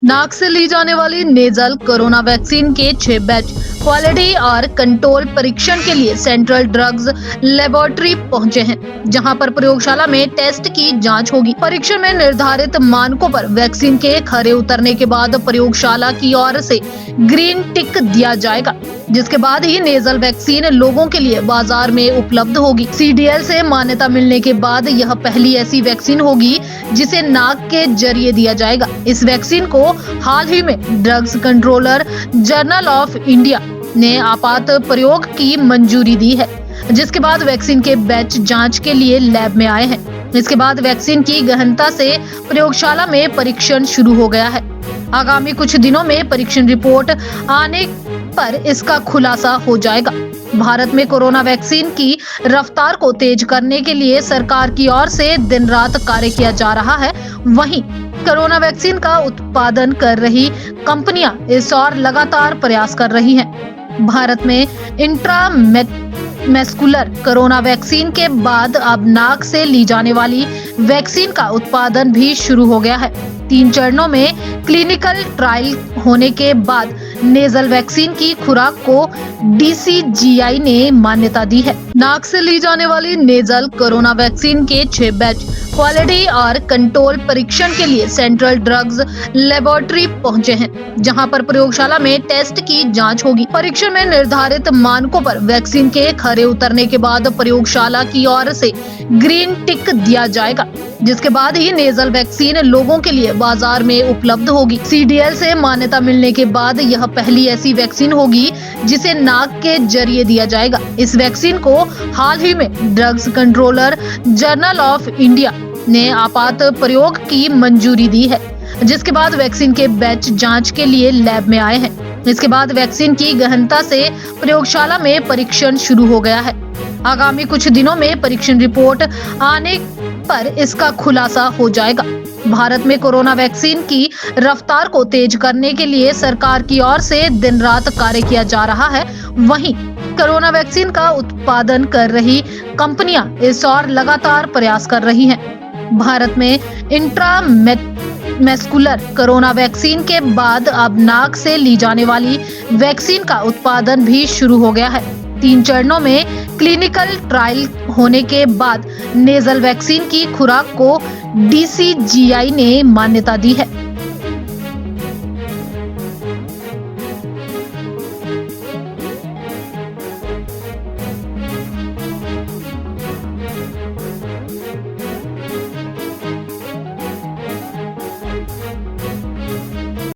नाक से ली जाने वाली नेजल कोरोना वैक्सीन के 6 बैच क्वालिटी और कंट्रोल परीक्षण के लिए सेंट्रल ड्रग्स लेबोरेटरी पहुंचे हैं, जहां पर प्रयोगशाला में टेस्ट की जांच होगी। परीक्षण में निर्धारित मानकों पर वैक्सीन के खरे उतरने के बाद प्रयोगशाला की ओर से ग्रीन टिक दिया जाएगा, जिसके बाद ही नेजल वैक्सीन लोगों के लिए बाजार में उपलब्ध होगी। CDL से मान्यता मिलने के बाद यह पहली ऐसी वैक्सीन होगी जिसे नाक के जरिए दिया जाएगा। इस वैक्सीन को हाल ही में drugs controller journal of India ने आपात प्रयोग की मंजूरी दी है, जिसके बाद वैक्सीन के बैच जांच के लिए लैब में आए हैं। इसके बाद वैक्सीन की गहनता से प्रयोगशाला में परीक्षण शुरू हो गया है। आगामी कुछ दिनों में परीक्षण रिपोर्ट आने पर इसका खुलासा हो जाएगा। भारत में कोरोना वैक्सीन की रफ्तार को तेज करने के लिए सरकार की ओर से दिन रात कार्य किया जा रहा है। वहीं कोरोना वैक्सीन का उत्पादन कर रही कंपनियां इस ओर लगातार प्रयास कर रही हैं। भारत में इंट्रामस्कुलर कोरोना वैक्सीन के बाद अब नाक से ली जाने वाली वैक्सीन का उत्पादन भी शुरू हो गया है। 3 चरणों में क्लिनिकल ट्रायल होने के बाद नेजल वैक्सीन की खुराक को DCGI ने मान्यता दी है। नाक से ली जाने वाली नेजल कोरोना वैक्सीन के 6 बैच क्वालिटी और कंट्रोल परीक्षण के लिए सेंट्रल ड्रग्स लेबोरेटरी पहुंचे हैं, जहां पर प्रयोगशाला में टेस्ट की जांच होगी। परीक्षण में निर्धारित मानकों पर वैक्सीन के खरे उतरने के बाद प्रयोगशाला की ओर से ग्रीन टिक दिया जाएगा, जिसके बाद ही नेजल वैक्सीन लोगों के लिए बाजार में उपलब्ध होगी। CDL से मान्यता मिलने के बाद यह पहली ऐसी वैक्सीन होगी जिसे नाक के जरिए दिया जाएगा। इस वैक्सीन को हाल ही में drugs controller journal of India ने आपात प्रयोग की मंजूरी दी है, जिसके बाद वैक्सीन के बैच जांच के लिए लैब में आए हैं। इसके बाद वैक्सीन की गहनता से प्रयोगशाला में परीक्षण शुरू हो गया है। आगामी कुछ दिनों में परीक्षण रिपोर्ट आने पर इसका खुलासा हो जाएगा। भारत में कोरोना वैक्सीन की रफ्तार को तेज करने के लिए सरकार की ओर से दिन रात कार्य किया जा रहा है। वहीं कोरोना वैक्सीन का उत्पादन कर रही कंपनियां इस ओर लगातार प्रयास कर रही हैं। भारत में इंट्रामस्कुलर कोरोना वैक्सीन के बाद अब नाक से ली जाने वाली वैक्सीन का उत्पादन भी शुरू हो गया है। 3 चरणों में क्लिनिकल ट्रायल होने के बाद नेजल वैक्सीन की खुराक को DCGI ने मान्यता दी है।